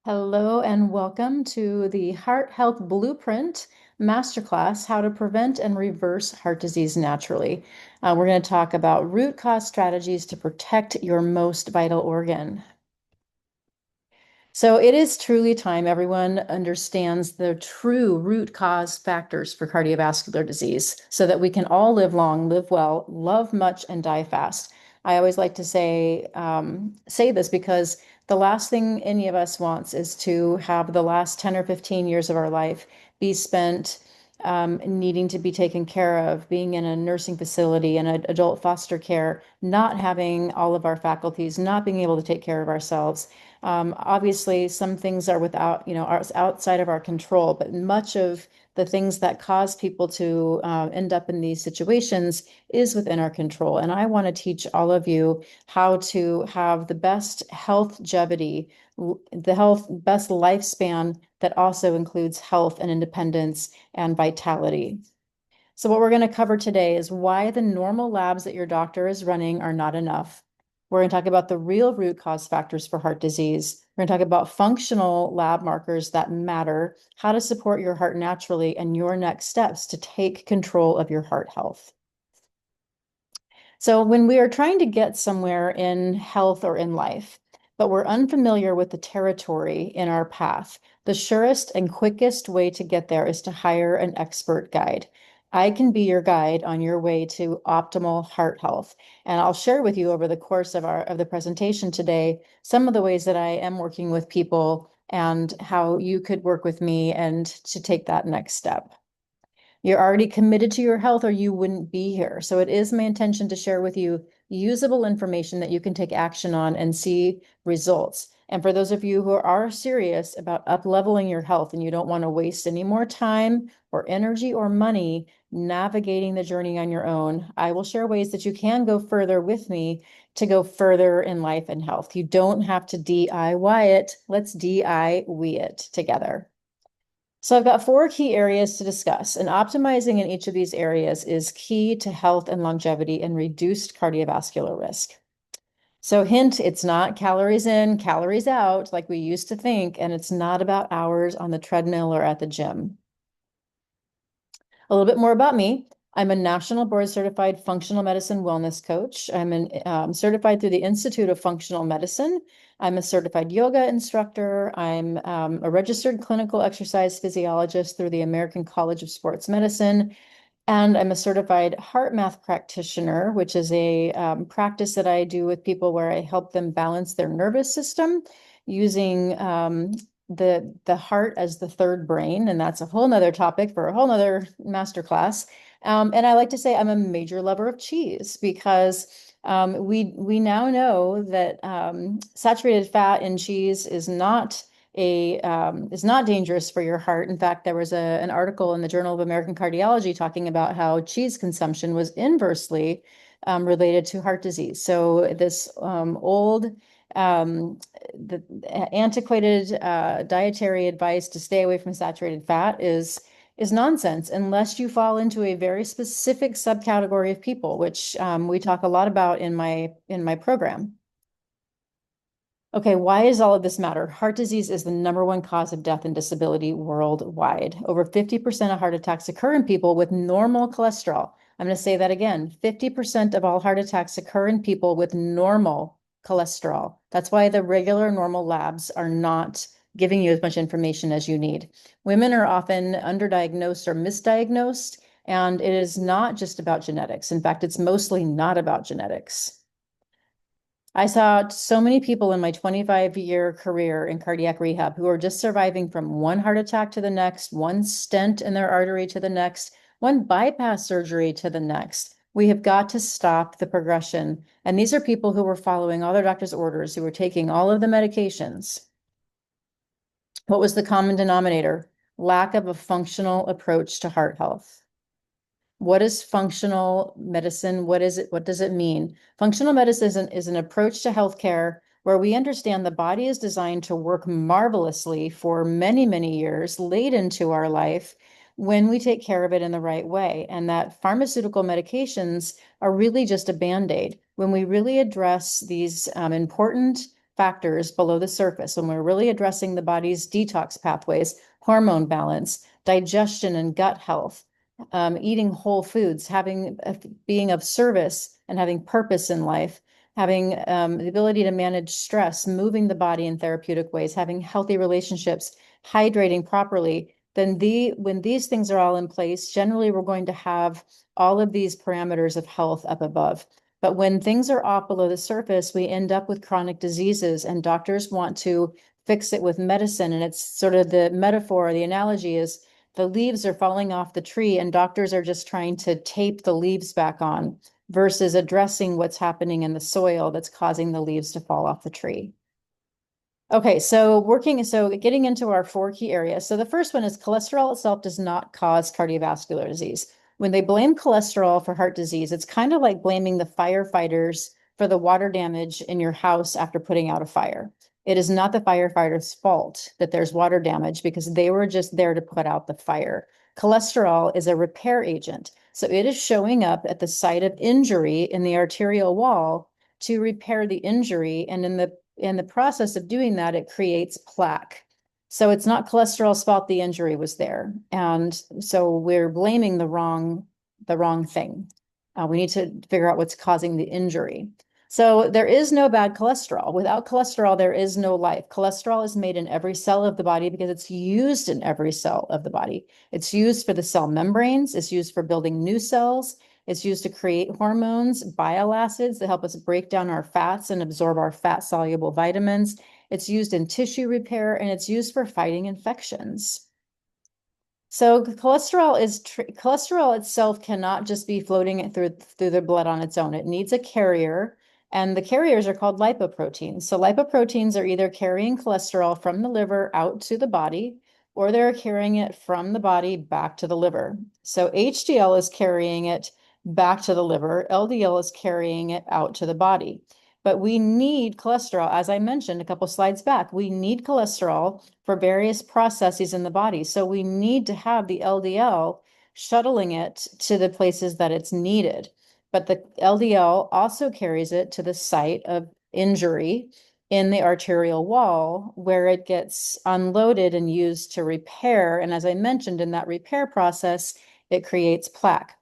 Hello and welcome to the Heart Health Blueprint Masterclass, How to Prevent and Reverse Heart Disease Naturally. We're going to talk about root cause strategies to protect your most vital organ. So it is truly time everyone understands the true root cause factors for cardiovascular disease so that we can all live long, live well, love much, and die fast. I always like to say this because the last thing any of us wants is to have the last 10 or 15 years of our life be spent needing to be taken care of, being in a nursing facility and adult foster care, not having all of our faculties, not being able to take care of ourselves. Obviously, some things are are outside of our control, but much of the things that cause people to end up in these situations is within our control. And I want to teach all of you how to have the best health longevity, best lifespan that also includes health and independence and vitality. So what we're going to cover today is why the normal labs that your doctor is running are not enough. We're going to talk about the real root cause factors for heart disease. We're going to talk about functional lab markers that matter, how to support your heart naturally, and your next steps to take control of your heart health. So when we are trying to get somewhere in health or in life, but we're unfamiliar with the territory in our path, the surest and quickest way to get there is to hire an expert guide. I can be your guide on your way to optimal heart health. And I'll share with you over the course of the presentation today some of the ways that I am working with people and how you could work with me and to take that next step. You're already committed to your health or you wouldn't be here. So it is my intention to share with you usable information that you can take action on and see results. And for those of you who are serious about up-leveling your health and you don't want to waste any more time or energy or money navigating the journey on your own, I will share ways that you can go further with me to go further in life and health. You don't have to DIY it. Let's DIY it together. So I've got four key areas to discuss, and optimizing in each of these areas is key to health and longevity and reduced cardiovascular risk. So hint, it's not calories in, calories out like we used to think, and it's not about hours on the treadmill or at the gym. A little bit more about me. I'm a national board certified functional medicine wellness coach. I'm certified through the Institute of Functional Medicine. I'm a certified yoga instructor. I'm a registered clinical exercise physiologist through the American College of Sports Medicine. And I'm a certified heart math practitioner, which is a practice that I do with people where I help them balance their nervous system using the heart as the third brain. And that's a whole nother topic for a whole nother masterclass. And I like to say I'm a major lover of cheese because we now know that saturated fat in cheese is not dangerous for your heart. In fact, there was an article in the Journal of American Cardiology talking about how cheese consumption was inversely related to heart disease. So this the antiquated dietary advice to stay away from saturated fat is nonsense unless you fall into a very specific subcategory of people, which we talk a lot about in my program. Okay, why does all of this matter? Heart disease is the number one cause of death and disability worldwide. Over 50% of heart attacks occur in people with normal cholesterol. I'm going to say that again. 50% of all heart attacks occur in people with normal cholesterol. That's why the regular normal labs are not giving you as much information as you need. Women are often underdiagnosed or misdiagnosed, and it is not just about genetics. In fact, it's mostly not about genetics. I saw so many people in my 25-year career in cardiac rehab who are just surviving from one heart attack to the next, one stent in their artery to the next, one bypass surgery to the next. We have got to stop the progression. And these are people who were following all their doctor's orders, who were taking all of the medications. What was the common denominator? Lack of a functional approach to heart health. What is functional medicine? What is it? What does it mean? Functional medicine is an approach to healthcare where we understand the body is designed to work marvelously for many, many years late into our life when we take care of it in the right way. And that pharmaceutical medications are really just a band-aid. When we really address these important factors below the surface, when we're really addressing the body's detox pathways, hormone balance, digestion and gut health, eating whole foods, being of service and having purpose in life, having the ability to manage stress, moving the body in therapeutic ways, having healthy relationships, hydrating properly, then when these things are all in place, generally we're going to have all of these parameters of health up above. But when things are off below the surface, we end up with chronic diseases, and doctors want to fix it with medicine. And it's sort of the metaphor, the analogy is the leaves are falling off the tree, and doctors are just trying to tape the leaves back on versus addressing what's happening in the soil that's causing the leaves to fall off the tree. Okay, so getting into our 4 key areas. So the first one is cholesterol itself does not cause cardiovascular disease. When they blame cholesterol for heart disease, it's kind of like blaming the firefighters for the water damage in your house after putting out a fire. It is not the firefighter's fault that there's water damage because they were just there to put out the fire. Cholesterol is a repair agent. So it is showing up at the site of injury in the arterial wall to repair the injury. And in the process of doing that, it creates plaque. So it's not cholesterol's fault the injury was there. And so we're blaming the wrong thing. We need to figure out what's causing the injury. So there is no bad cholesterol. Without cholesterol, there is no life. Cholesterol is made in every cell of the body because it's used in every cell of the body. It's used for the cell membranes. It's used for building new cells. It's used to create hormones, bile acids that help us break down our fats and absorb our fat-soluble vitamins. It's used in tissue repair, and it's used for fighting infections. So cholesterol itself cannot just be floating through the blood on its own. It needs a carrier, and the carriers are called lipoproteins. So lipoproteins are either carrying cholesterol from the liver out to the body, or they're carrying it from the body back to the liver. So HDL is carrying it back to the liver. LDL is carrying it out to the body. But we need cholesterol, as I mentioned a couple slides back. We need cholesterol for various processes in the body. So we need to have the LDL shuttling it to the places that it's needed. But the LDL also carries it to the site of injury in the arterial wall where it gets unloaded and used to repair. And as I mentioned, in that repair process, it creates plaque.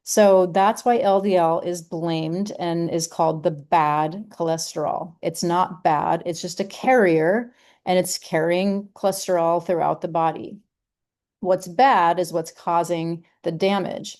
So that's why LDL is blamed and is called the bad cholesterol. It's not bad, it's just a carrier, and it's carrying cholesterol throughout the body. What's bad is what's causing the damage.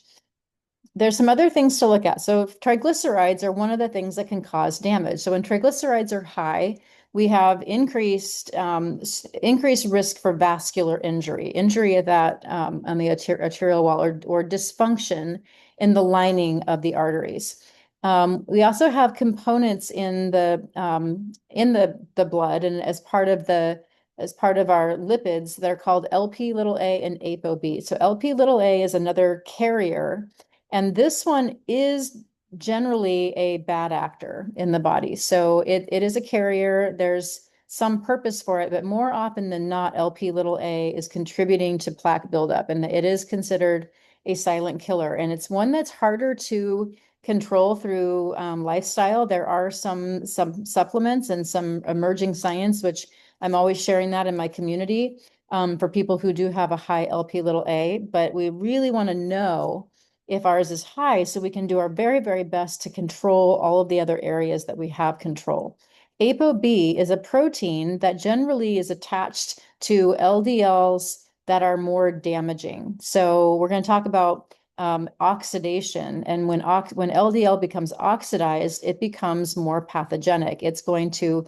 There's some other things to look at. So triglycerides are one of the things that can cause damage. So when triglycerides are high, we have increased risk for vascular injury of that on the arterial wall, or dysfunction in the lining of the arteries. We also have components in the blood, and as part of our lipids, they're called LP little a and ApoB. So LP little a is another carrier, and this one is generally a bad actor in the body. So it is a carrier. There's some purpose for it, but more often than not, LP little a is contributing to plaque buildup, and it is considered a silent killer. And it's one that's harder to control through lifestyle. There are some supplements and some emerging science, which I'm always sharing that in my community for people who do have a high LP little a, but we really want to know if ours is high so we can do our very, very best to control all of the other areas that we have control. ApoB is a protein that generally is attached to LDLs that are more damaging. So we're going to talk about oxidation, and when LDL becomes oxidized, it becomes more pathogenic. It's going to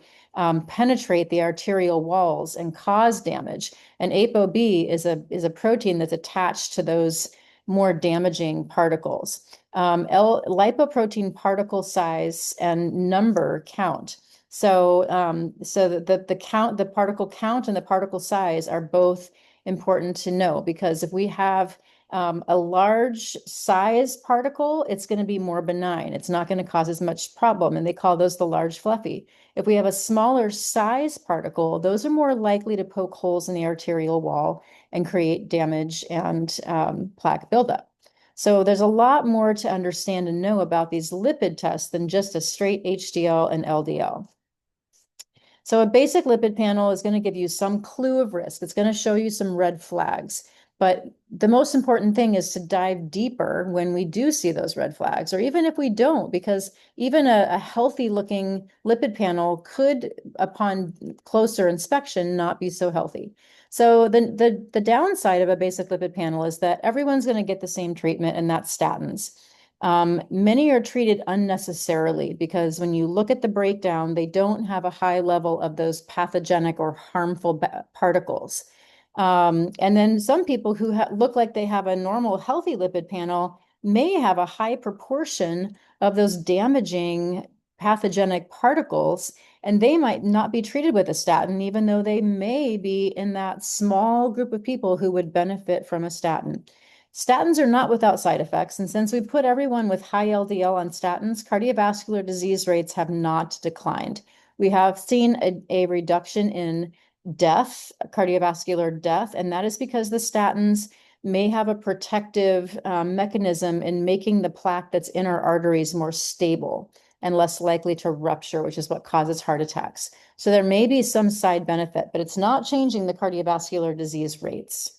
penetrate the arterial walls and cause damage. And ApoB is a protein that's attached to those more damaging particles. Lipoprotein particle size and number count. So the particle count and the particle size are both important to know, because if we have a large size particle, it's going to be more benign. It's not going to cause as much problem, and they call those the large fluffy. If we have a smaller size particle, those are more likely to poke holes in the arterial wall and create damage and plaque buildup. So there's a lot more to understand and know about these lipid tests than just a straight HDL and LDL. So a basic lipid panel is going to give you some clue of risk. It's going to show you some red flags. But the most important thing is to dive deeper when we do see those red flags, or even if we don't, because even a healthy looking lipid panel could, upon closer inspection, not be so healthy. So the downside of a basic lipid panel is that everyone's going to get the same treatment, and that's statins. Many are treated unnecessarily because when you look at the breakdown, they don't have a high level of those pathogenic or harmful particles. And then some people who look like they have a normal healthy lipid panel may have a high proportion of those damaging pathogenic particles, and they might not be treated with a statin, even though they may be in that small group of people who would benefit from a statin. Statins are not without side effects, and since we put everyone with high LDL on statins, cardiovascular disease rates have not declined. We have seen a reduction in death, cardiovascular death, and that is because the statins may have a protective mechanism in making the plaque that's in our arteries more stable and less likely to rupture, which is what causes heart attacks. So there may be some side benefit, but it's not changing the cardiovascular disease rates.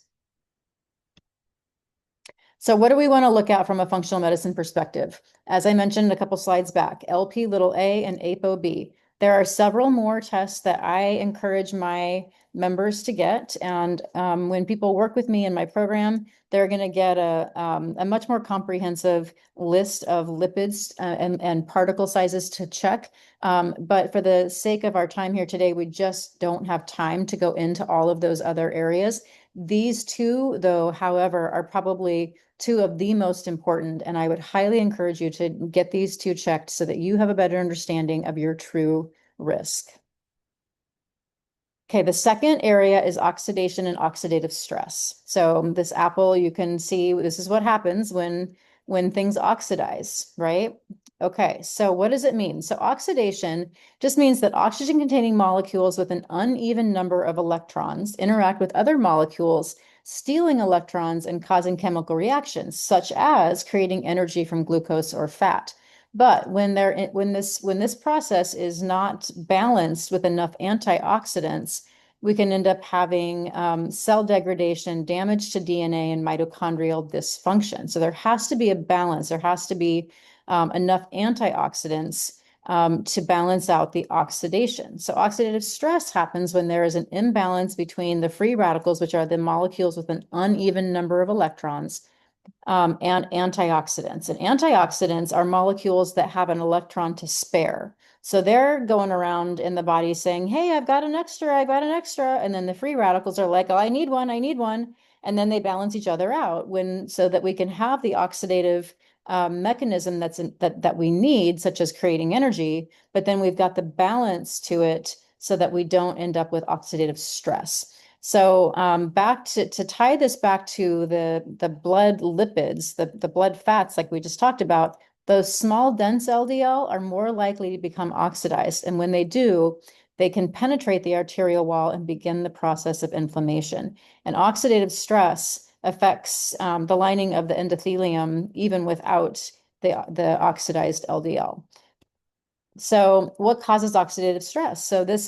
So what do we want to look at from a functional medicine perspective? As I mentioned a couple slides back, LP little a and ApoB. There are several more tests that I encourage my members to get. And when people work with me in my program, they're going to get a much more comprehensive list of lipids and particle sizes to check. But for the sake of our time here today, we just don't have time to go into all of those other areas. These two, though, however, are probably two of the most important, and I would highly encourage you to get these two checked so that you have a better understanding of your true risk. Okay, the second area is oxidation and oxidative stress. So this apple, you can see this is what happens when things oxidize, right? Okay, so what does it mean? So oxidation just means that oxygen-containing molecules with an uneven number of electrons interact with other molecules, stealing electrons and causing chemical reactions, such as creating energy from glucose or fat. But when this process is not balanced with enough antioxidants, we can end up having cell degradation, damage to DNA, and mitochondrial dysfunction. So there has to be a balance. There has to be enough antioxidants to balance out the oxidation. So oxidative stress happens when there is an imbalance between the free radicals, which are the molecules with an uneven number of electrons, and antioxidants. And antioxidants are molecules that have an electron to spare. So they're going around in the body saying, hey, I've got an extra, I got an extra. And then the free radicals are like, oh, I need one, I need one. And then they balance each other out so that we can have the oxidative mechanism that we need, such as creating energy, but then we've got the balance to it so that we don't end up with oxidative stress. So back to tie this back to the blood lipids, the blood fats, like we just talked about, those small dense LDL are more likely to become oxidized. And when they do, they can penetrate the arterial wall and begin the process of inflammation. And oxidative stress affects the lining of the endothelium even without the oxidized LDL. So what causes oxidative stress? So this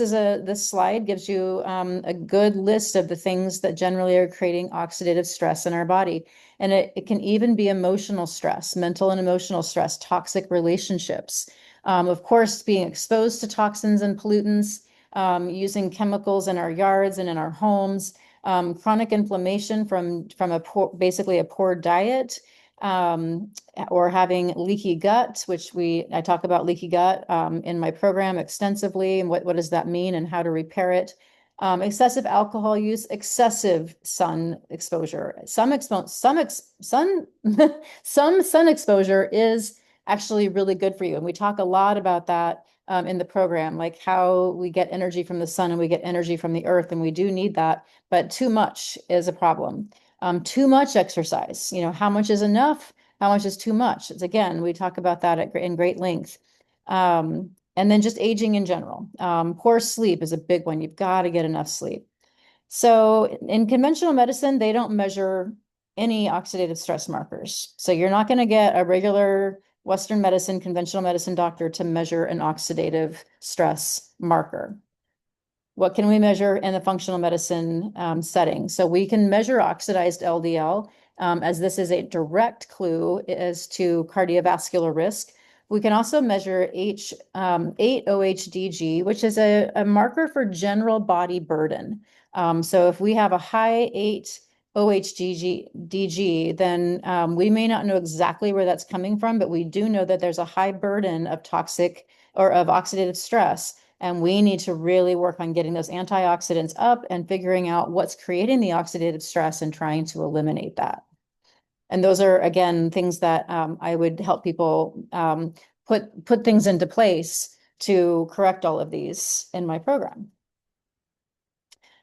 slide gives you a good list of the things that generally are creating oxidative stress in our body. And it can even be emotional stress, mental and emotional stress, toxic relationships. Of course, being exposed to toxins and pollutants, using chemicals in our yards and in our homes, chronic inflammation from basically a poor diet, or having leaky gut, which I talk about leaky gut in my program extensively, and what does that mean and how to repair it. Excessive alcohol use, excessive sun exposure. Some sun exposure is actually really good for you, and we talk a lot about that in the program, like how we get energy from the sun and we get energy from the earth, and we do need that, but too much is a problem. Too much exercise, how much is enough? How much is too much? Again, we talk about that in great length. And then just aging in general. Poor sleep is a big one. You've got to get enough sleep. So in conventional medicine, they don't measure any oxidative stress markers. So you're not going to get a regular Western medicine, conventional medicine doctor to measure an oxidative stress marker. What can we measure in the functional medicine setting? So we can measure oxidized LDL, as this is a direct clue as to cardiovascular risk. We can also measure 8-OHDG, which is a marker for general body burden. So if we have a high 8-OHDG, then we may not know exactly where that's coming from, but we do know that there's a high burden of toxic or of oxidative stress. And we need to really work on getting those antioxidants up and figuring out what's creating the oxidative stress and trying to eliminate that. And those are, again, things that I would help people put things into place to correct all of these in my program.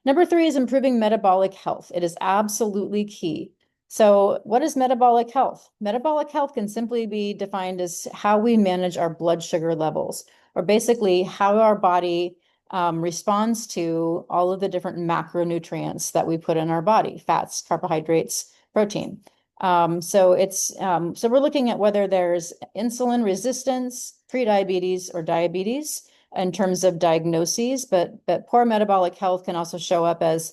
Number 3 is improving metabolic health. It is absolutely key. So what is metabolic health? Metabolic health can simply be defined as how we manage our blood sugar levels, or basically how our body responds to all of the different macronutrients that we put in our body: fats, carbohydrates, protein. So we're looking at whether there's insulin resistance, prediabetes, or diabetes in terms of diagnoses, but poor metabolic health can also show up as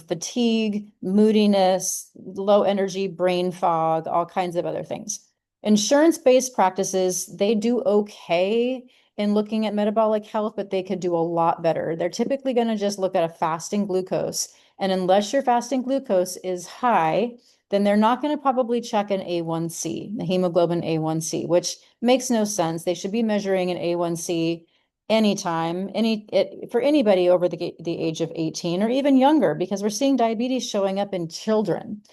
fatigue, moodiness, low energy, brain fog, all kinds of other things. Insurance-based practices, they do okay in looking at metabolic health, but they could do a lot better. They're typically going to just look at a fasting glucose. And unless your fasting glucose is high, then they're not going to probably check an A1C, the hemoglobin A1C, which makes no sense. They should be measuring an A1C anytime, for anybody over the age of 18 or even younger, because we're seeing diabetes showing up in children.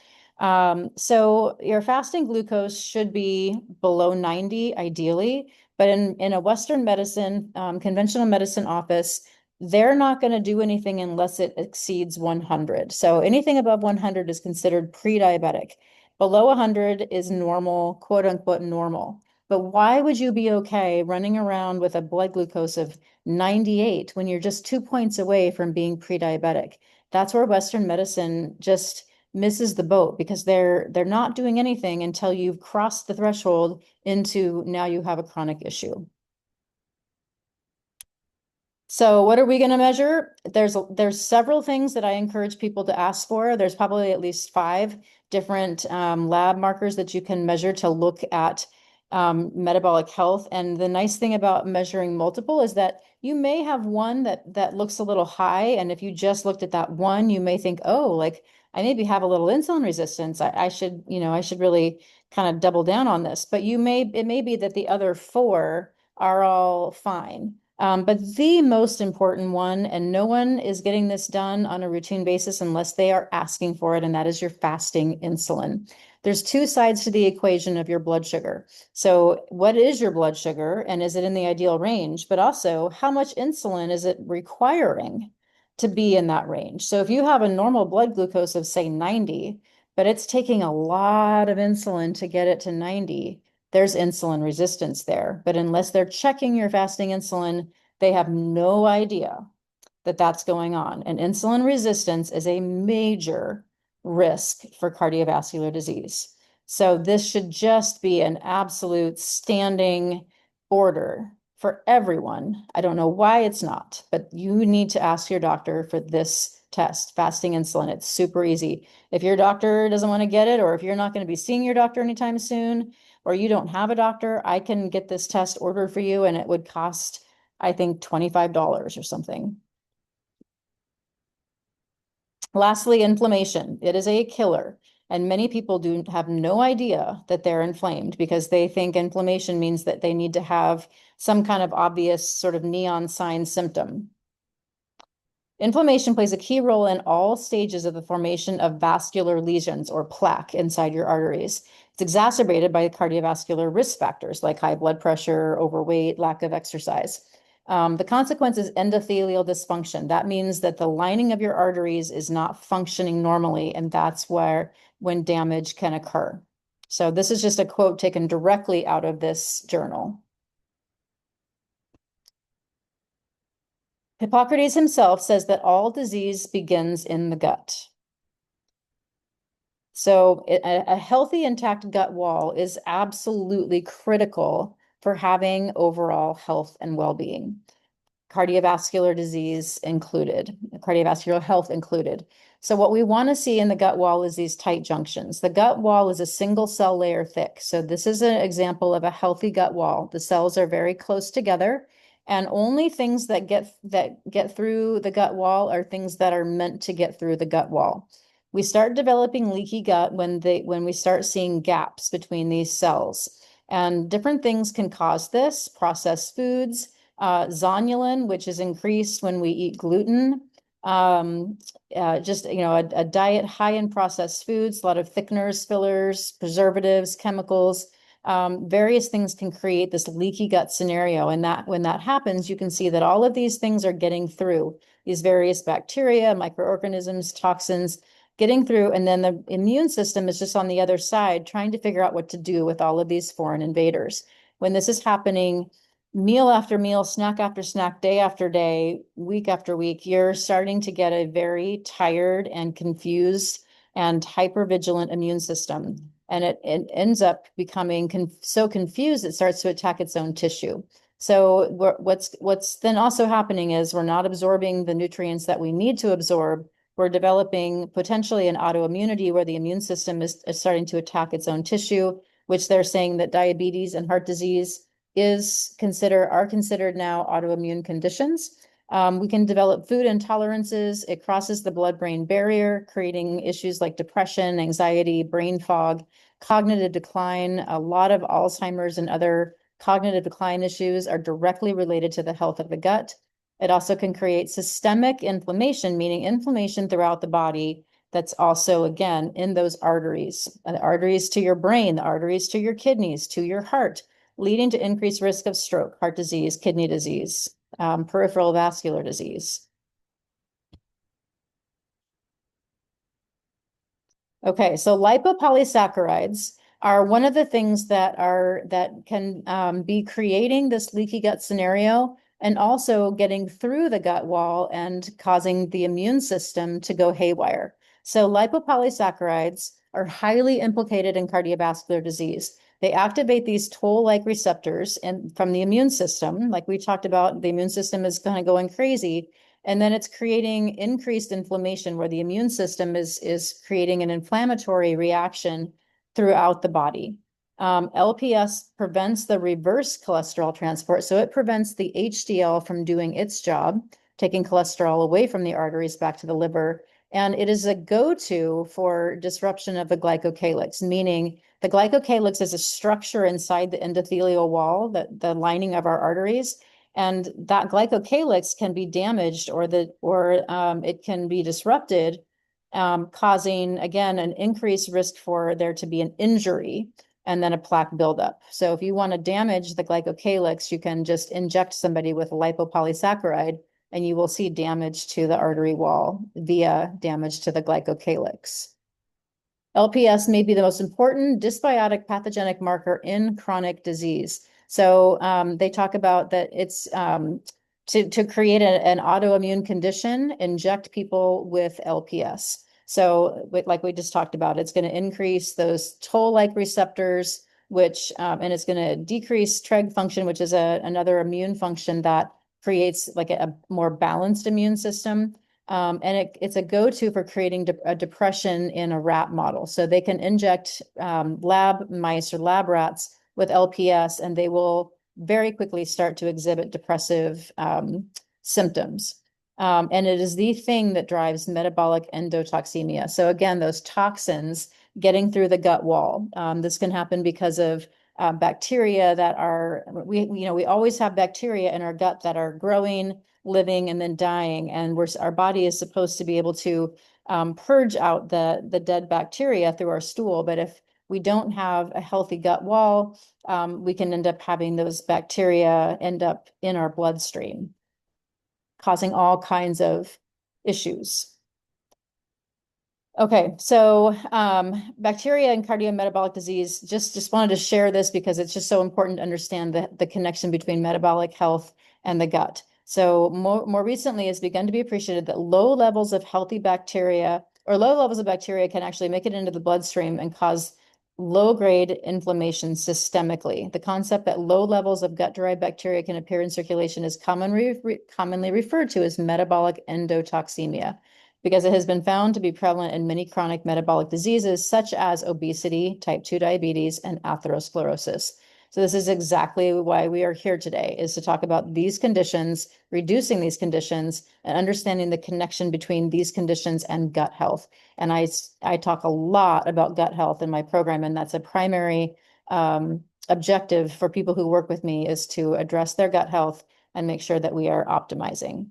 So your fasting glucose should be below 90 ideally, but in a Western medicine, conventional medicine office, they're not going to do anything unless it exceeds 100. So anything above 100 is considered pre-diabetic. Below 100 is normal, quote unquote normal. But why would you be okay running around with a blood glucose of 98 when you're just 2 points away from being pre-diabetic? That's where Western medicine just misses the boat, because they're not doing anything until you've crossed the threshold into now you have a chronic issue. So what are we going to measure? There's several things that I encourage people to ask for. There's probably at least 5 different lab markers that you can measure to look at metabolic health. And the nice thing about measuring multiple is that you may have one that looks a little high. And if you just looked at that one, you may think, oh, like I maybe have a little insulin resistance. I should really kind of double down on this. But it may be that the other 4 are all fine. But the most important one, and no one is getting this done on a routine basis unless they are asking for it, and that is your fasting insulin. There's 2 sides to the equation of your blood sugar. So what is your blood sugar, and is it in the ideal range? But also, how much insulin is it requiring to be in that range? So if you have a normal blood glucose of, say, 90, but it's taking a lot of insulin to get it to 90, there's insulin resistance there. But unless they're checking your fasting insulin, they have no idea that that's going on. And insulin resistance is a major risk for cardiovascular disease. So this should just be an absolute standing order for everyone. I don't know why it's not, but you need to ask your doctor for this test, fasting insulin. It's super easy. If your doctor doesn't want to get it, or if you're not going to be seeing your doctor anytime soon, or you don't have a doctor, I can get this test ordered for you, and it would cost, I think, $25 or something. Lastly, inflammation. It is a killer. And many people do have no idea that they're inflamed because they think inflammation means that they need to have some kind of obvious sort of neon sign symptom. Inflammation plays a key role in all stages of the formation of vascular lesions or plaque inside your arteries. It's exacerbated by cardiovascular risk factors like high blood pressure, overweight, lack of exercise. The consequence is endothelial dysfunction. That means that the lining of your arteries is not functioning normally, and that's when damage can occur. So this is just a quote taken directly out of this journal. Hippocrates himself says that all disease begins in the gut. So a healthy, intact gut wall is absolutely critical for having overall health and well-being. cardiovascular disease included, cardiovascular health included. So what we want to see in the gut wall is these tight junctions. The gut wall is a single cell layer thick. So this is an example of a healthy gut wall. The cells are very close together, and only things that get through the gut wall are things that are meant to get through the gut wall. We start developing leaky gut when we start seeing gaps between these cells. And different things can cause this: processed foods, zonulin, which is increased when we eat gluten, just a diet high in processed foods, a lot of thickeners, fillers, preservatives, chemicals. Various things can create this leaky gut scenario. And that when that happens, you can see that all of these things are getting through, these various bacteria, microorganisms, toxins, getting through. And then the immune system is just on the other side, trying to figure out what to do with all of these foreign invaders. When this is happening, meal after meal, snack after snack, day after day, week after week, you're starting to get a very tired and confused and hypervigilant immune system. And it ends up becoming so confused, it starts to attack its own tissue. So what's then also happening is we're not absorbing the nutrients that we need to absorb. We're developing potentially an autoimmunity where the immune system is starting to attack its own tissue, which they're saying that diabetes and heart disease are considered now autoimmune conditions. We can develop food intolerances. It crosses the blood-brain barrier, creating issues like depression, anxiety, brain fog, cognitive decline. A lot of Alzheimer's and other cognitive decline issues are directly related to the health of the gut. It also can create systemic inflammation, meaning inflammation throughout the body that's also, again, in those arteries, the arteries to your brain, the arteries to your kidneys, to your heart, leading to increased risk of stroke, heart disease, kidney disease, peripheral vascular disease. Okay, so lipopolysaccharides are one of the things that can be creating this leaky gut scenario and also getting through the gut wall and causing the immune system to go haywire. So lipopolysaccharides are highly implicated in cardiovascular disease. They activate these toll-like receptors from the immune system. Like we talked about, the immune system is kind of going crazy. And then it's creating increased inflammation where the immune system is creating an inflammatory reaction throughout the body. LPS prevents the reverse cholesterol transport. So it prevents the HDL from doing its job, taking cholesterol away from the arteries back to the liver. And it is a go-to for disruption of the glycocalyx, meaning the glycocalyx is a structure inside the endothelial wall, the lining of our arteries. And that glycocalyx can be damaged or it can be disrupted, causing, again, an increased risk for there to be an injury and then a plaque buildup. So if you want to damage the glycocalyx, you can just inject somebody with a lipopolysaccharide and you will see damage to the artery wall via damage to the glycocalyx. LPS may be the most important dysbiotic pathogenic marker in chronic disease. So they talk about that it's to create an autoimmune condition, inject people with LPS. So like we just talked about, it's going to increase those toll-like receptors, which and it's going to decrease TREG function, which is another immune function that creates like a more balanced immune system. And it's a go-to for creating a depression in a rat model. So they can inject lab mice or lab rats with LPS, and they will very quickly start to exhibit depressive symptoms. And it is the thing that drives metabolic endotoxemia. So again, those toxins getting through the gut wall. This can happen because of bacteria that we always have bacteria in our gut that are growing, living, and then dying. And our body is supposed to be able to purge out the dead bacteria through our stool. But if we don't have a healthy gut wall, we can end up having those bacteria end up in our bloodstream, causing all kinds of issues. Okay, so bacteria and cardiometabolic disease, just wanted to share this because it's just so important to understand the connection between metabolic health and the gut. So more recently, it's begun to be appreciated that low levels of healthy bacteria or low levels of bacteria can actually make it into the bloodstream and cause low-grade inflammation systemically. The concept that low levels of gut-derived bacteria can appear in circulation is commonly referred to as metabolic endotoxemia, because it has been found to be prevalent in many chronic metabolic diseases such as obesity, type 2 diabetes, and atherosclerosis. So this is exactly why we are here today, is to talk about these conditions, reducing these conditions, and understanding the connection between these conditions and gut health. And I talk a lot about gut health in my program, and that's a primary objective for people who work with me, is to address their gut health and make sure that we are optimizing.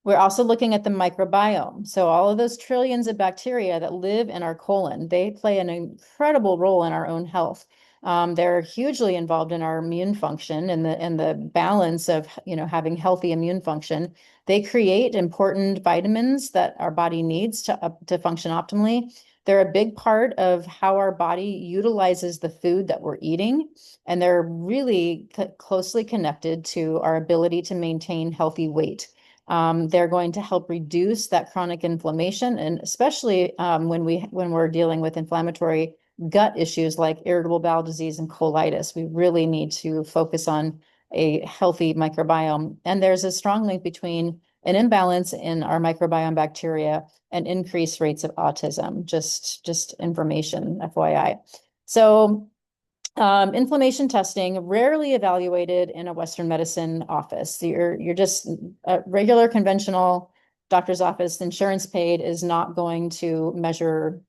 We're also looking at the microbiome. So all of those trillions of bacteria that live in our colon, they play an incredible role in our own health. They're hugely involved in our immune function and the balance of, having healthy immune function. They create important vitamins that our body needs to function optimally. They're a big part of how our body utilizes the food that we're eating, and they're really closely connected to our ability to maintain healthy weight. They're going to help reduce that chronic inflammation, and especially when we're dealing with inflammatory gut issues like irritable bowel disease and colitis, we really need to focus on a healthy microbiome. And there's a strong link between an imbalance in our microbiome bacteria and increased rates of autism. Just information, FYI. So inflammation testing, rarely evaluated in a Western medicine office. You're just a regular conventional doctor's office, insurance paid, is not going to measure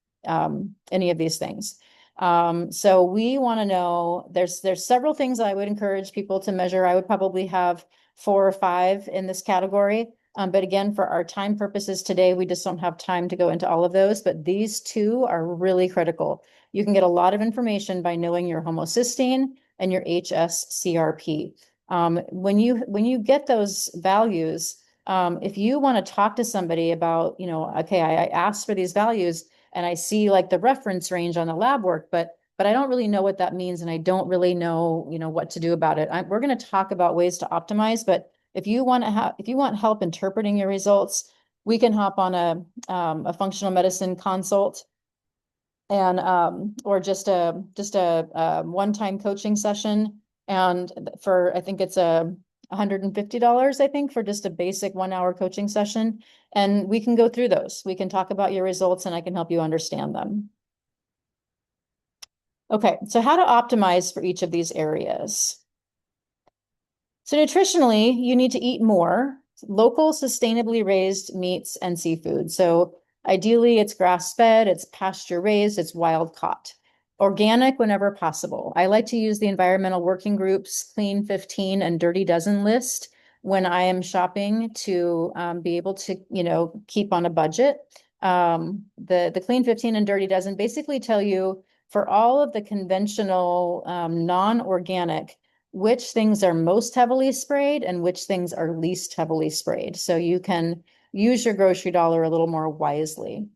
any of these things. So we want to know, there's several things I would encourage people to measure. I would probably have 4 or 5 in this category. But again, for our time purposes today, we just don't have time to go into all of those, but these 2 are really critical. You can get a lot of information by knowing your homocysteine and your HSCRP. When you get those values, if you want to talk to somebody about, okay, I asked for these values and I see like the reference range on the lab work, but I don't really know what that means, and I don't really know, what to do about it. We're going to talk about ways to optimize, but if you want help interpreting your results, we can hop on a functional medicine consult, and or just a one-time coaching session. And for, I think it's $150, I think, for just a basic 1-hour coaching session. And we can go through those. We can talk about your results and I can help you understand them. Okay, so how to optimize for each of these areas. So nutritionally, you need to eat more local, sustainably raised meats and seafood. So ideally, it's grass-fed, it's pasture-raised, it's wild-caught. Organic whenever possible. I like to use the Environmental Working Group's Clean 15 and Dirty Dozen list when I am shopping to be able to, keep on a budget. The Clean 15 and Dirty Dozen basically tell you, for all of the conventional non-organic, which things are most heavily sprayed and which things are least heavily sprayed. So you can use your grocery dollar a little more wisely.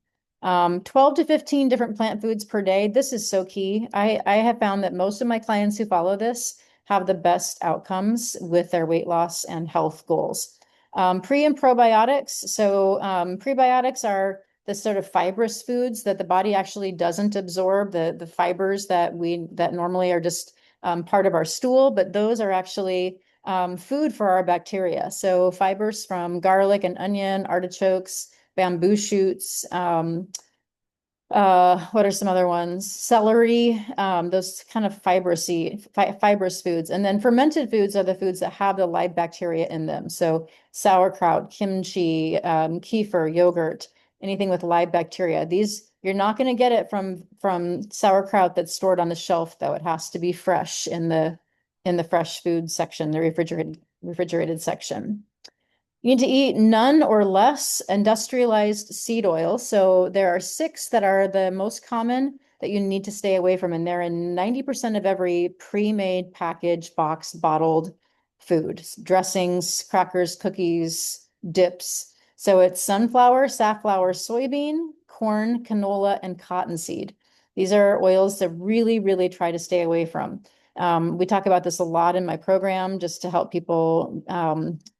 12 to 15 different plant foods per day. This is so key. I have found that most of my clients who follow this have the best outcomes with their weight loss and health goals. Pre and probiotics. So prebiotics are the sort of fibrous foods that the body actually doesn't absorb, the fibers that normally are just part of our stool, but those are actually food for our bacteria. So fibers from garlic and onion, artichokes, bamboo shoots, what are some other ones? Celery, those kind of fibrous foods. And then fermented foods are the foods that have the live bacteria in them. So sauerkraut, kimchi, kefir, yogurt, anything with live bacteria. These, you're not going to get it from sauerkraut that's stored on the shelf, though. It has to be fresh in the fresh food section, the refrigerated section. You need to eat none or less industrialized seed oil. So there are 6 that are the most common that you need to stay away from, and they're in 90% of every pre-made packaged box bottled food, dressings, crackers, cookies, dips. So it's sunflower, safflower, soybean, corn, canola, and cottonseed. These are oils to really, really try to stay away from. We talk about this a lot in my program just to help people,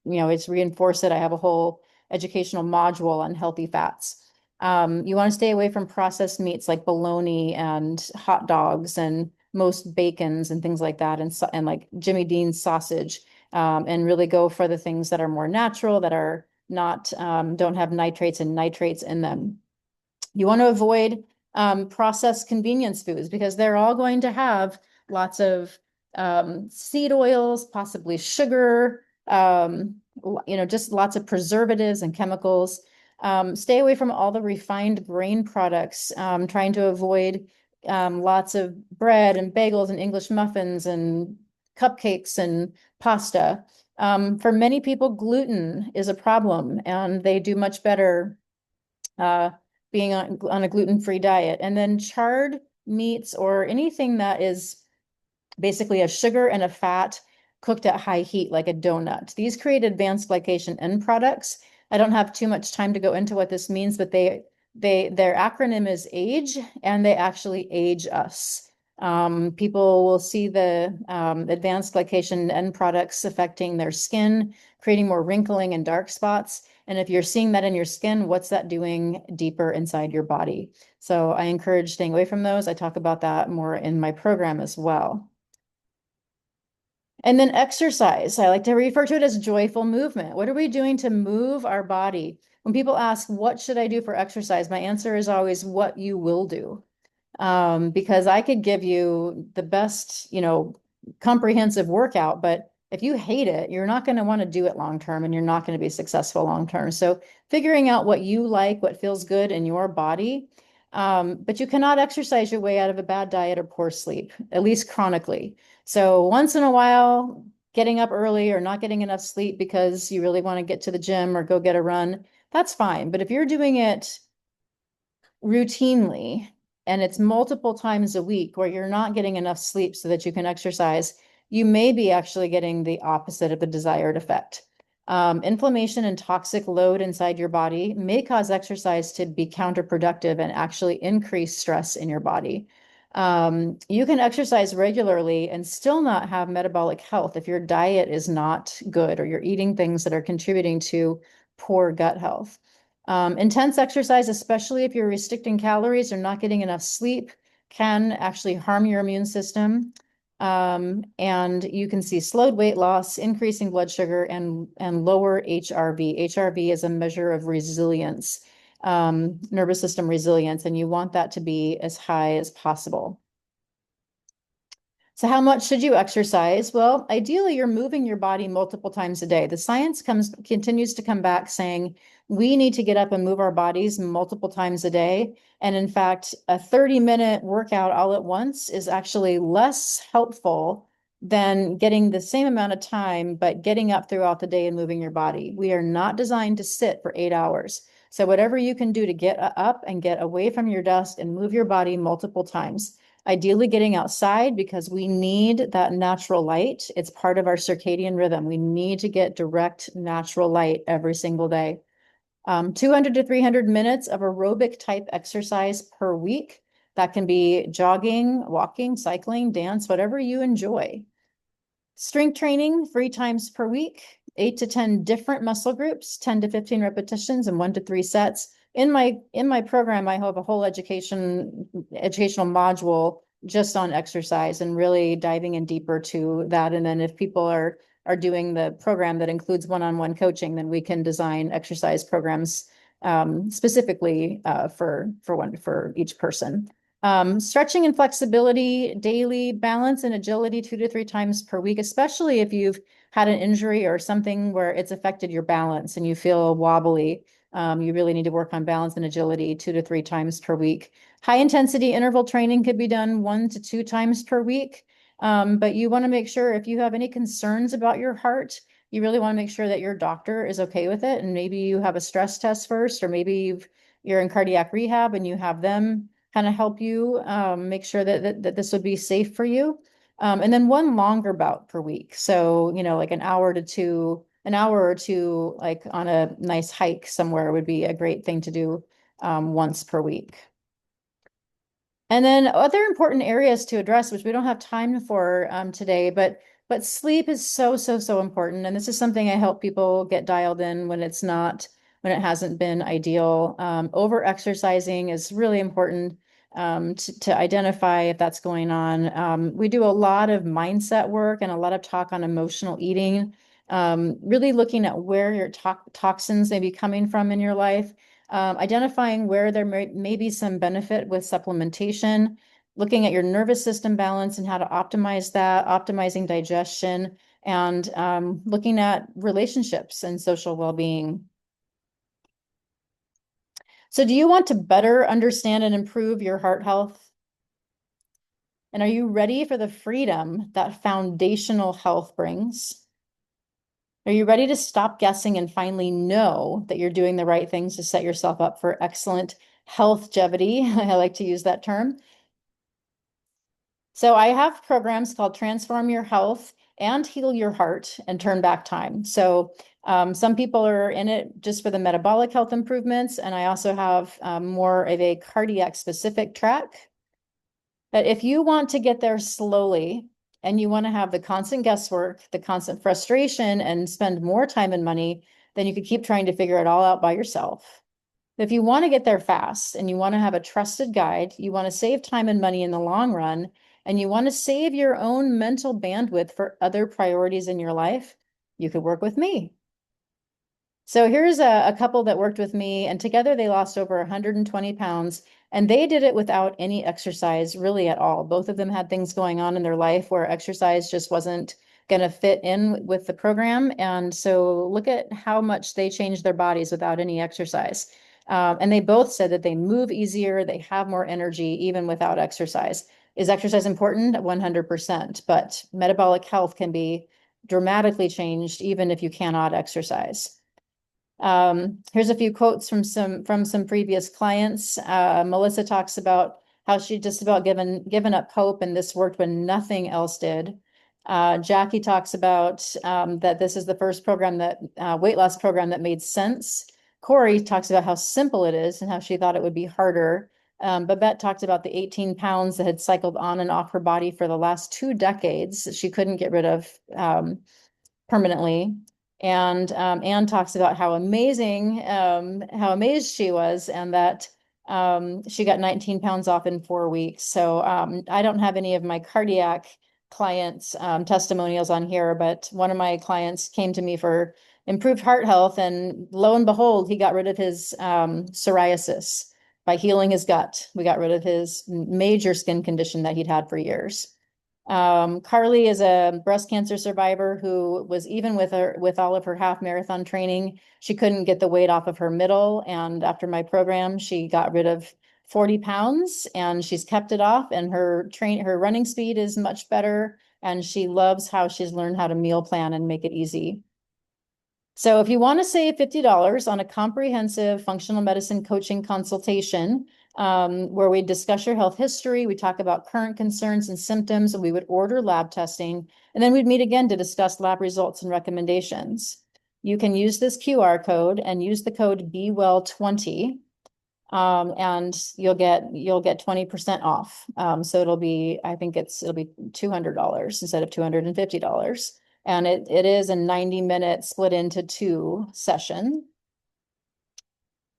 it's reinforce it. I have a whole educational module on healthy fats. You want to stay away from processed meats like bologna and hot dogs and most bacons and things like that, and like Jimmy Dean's sausage, and really go for the things that are more natural, that are not don't have nitrates and nitrates in them. You want to avoid processed convenience foods because they're all going to have lots of seed oils, possibly sugar, just lots of preservatives and chemicals. Stay away from all the refined grain products, trying to avoid lots of bread and bagels and English muffins and cupcakes and pasta. For many people, gluten is a problem, and they do much better uh, being on a gluten-free diet. And then charred meats or anything that is basically a sugar and a fat cooked at high heat, like a donut. These create advanced glycation end products. I don't have too much time to go into what this means, but their acronym is AGE, and they actually age us. People will see the advanced glycation end products affecting their skin, creating more wrinkling and dark spots. And if you're seeing that in your skin, what's that doing deeper inside your body? So I encourage staying away from those. I talk about that more in my program as well. And then exercise. I like to refer to it as joyful movement. What are we doing to move our body? When people ask, what should I do for exercise? My answer is always what you will do. Because I could give you the best, comprehensive workout, but if you hate it, you're not going to want to do it long term and you're not going to be successful long term. So figuring out what you like, what feels good in your body. But you cannot exercise your way out of a bad diet or poor sleep, at least chronically. So once in a while, getting up early or not getting enough sleep because you really want to get to the gym or go get a run, that's fine. But if you're doing it routinely and it's multiple times a week where you're not getting enough sleep so that you can exercise, you may be actually getting the opposite of the desired effect. Inflammation and toxic load inside your body may cause exercise to be counterproductive and actually increase stress in your body. You can exercise regularly and still not have metabolic health if your diet is not good or you're eating things that are contributing to poor gut health. Intense exercise, especially if you're restricting calories or not getting enough sleep, can actually harm your immune system. And you can see slowed weight loss, increasing blood sugar, and lower HRV. HRV is a measure of resilience, nervous system resilience, and you want that to be as high as possible. So how much should you exercise? Well, ideally, you're moving your body multiple times a day. The science continues to come back saying we need to get up and move our bodies multiple times a day. And in fact, a 30-minute workout all at once is actually less helpful than getting the same amount of time, but getting up throughout the day and moving your body. We are not designed to sit for 8 hours. So whatever you can do to get up and get away from your desk and move your body multiple times. Ideally getting outside because we need that natural light. It's part of our circadian rhythm. We need to get direct natural light every single day. 200 to 300 minutes of aerobic type exercise per week. That can be jogging, walking, cycling, dance, whatever you enjoy. Strength training 3 times per week, 8 to 10 different muscle groups, 10 to 15 repetitions and 1 to 3 sets. In my program, I have a whole educational module just on exercise and really diving in deeper to that. And then if people are doing the program that includes one-on-one coaching, then we can design exercise programs specifically for each person. Stretching and flexibility daily, balance and agility 2 to 3 times per week, especially if you've had an injury or something where it's affected your balance and you feel wobbly. You really need to work on balance and agility 2 to 3 times per week. High intensity interval training could be done 1 to 2 times per week. But you want to make sure if you have any concerns about your heart, you really want to make sure that your doctor is okay with it. And maybe you have a stress test first, or maybe you're in cardiac rehab and you have them kind of help you make sure that this would be safe for you. And then one longer bout per week. So, like an hour or two, like on a nice hike somewhere would be a great thing to do once per week. And then other important areas to address, which we don't have time for today, but sleep is so, so, so important. And this is something I help people get dialed in when it's not when it hasn't been ideal. Over exercising is really important to identify if that's going on. We do a lot of mindset work and a lot of talk on emotional eating, really looking at where your toxins may be coming from in your life, identifying where there may be some benefit with supplementation, looking at your nervous system balance and how to optimize that, optimizing digestion, and looking at relationships and social well-being. So do you want to better understand and improve your heart health? And are you ready for the freedom that foundational health brings? Are you ready to stop guessing and finally know that you're doing the right things to set yourself up for excellent healthgevity? I like to use that term. So I have programs called Transform Your Health and Heal Your Heart and Turn Back Time. So some people are in it just for the metabolic health improvements, and I also have more of a cardiac specific track. But if you want to get there slowly and you want to have the constant guesswork, the constant frustration, and spend more time and money, then you could keep trying to figure it all out by yourself. If you want to get there fast and you want to have a trusted guide, you want to save time and money in the long run, and you want to save your own mental bandwidth for other priorities in your life, you could work with me. So here's a couple that worked with me, and together they lost over 120 pounds, and they did it without any exercise really at all. Both of them had things going on in their life where exercise just wasn't going to fit in with the program. And so look at how much they changed their bodies without any exercise. And they both said that they move easier, they have more energy even without exercise. Is exercise important? 100%, but metabolic health can be dramatically changed even if you cannot exercise. Here's a few quotes from some previous clients. Melissa talks about how she just about given up hope, and this worked when nothing else did. Jackie talks about that this is the first program that weight loss program that made sense. Corey talks about how simple it is and how she thought it would be harder. Babette talked about the 18 pounds that had cycled on and off her body for the last 2 decades that she couldn't get rid of permanently. And Anne talks about how amazing, how amazed she was, and that she got 19 pounds off in 4 weeks. So I don't have any of my cardiac clients' testimonials on here, but one of my clients came to me for improved heart health, and lo and behold, he got rid of his psoriasis by healing his gut. We got rid of his major skin condition that he'd had for years. Carly is a breast cancer survivor who was even with all of her half marathon training, she couldn't get the weight off of her middle. And after my program, she got rid of 40 pounds and she's kept it off, and her running speed is much better. And she loves how she's learned how to meal plan and make it easy. So if you want to save $50 on a comprehensive functional medicine coaching consultation, where we discuss your health history, we talk about current concerns and symptoms, and we would order lab testing, and then we'd meet again to discuss lab results and recommendations. You can use this QR code and use the code BeWell20, and you'll get 20% off. So it'll be, I think it'll be $200 instead of $250. And it is a 90-minute split into 2 session.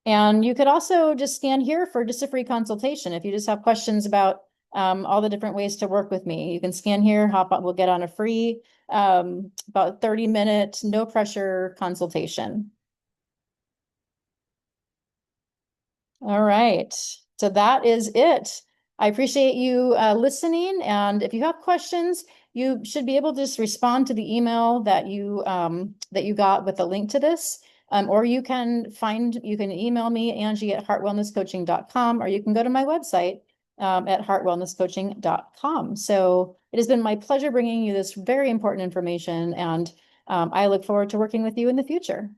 And you could also just scan here for just a free consultation. If you just have questions about all the different ways to work with me, you can scan here, hop on, we'll get on a free about 30-minute, no pressure consultation. All right, so that is it. I appreciate you listening, and if you have questions, you should be able to just respond to the email that you got with the link to this, or you can email me, Angie at heartwellnesscoaching.com, or you can go to my website at heartwellnesscoaching.com. So it has been my pleasure bringing you this very important information, and I look forward to working with you in the future.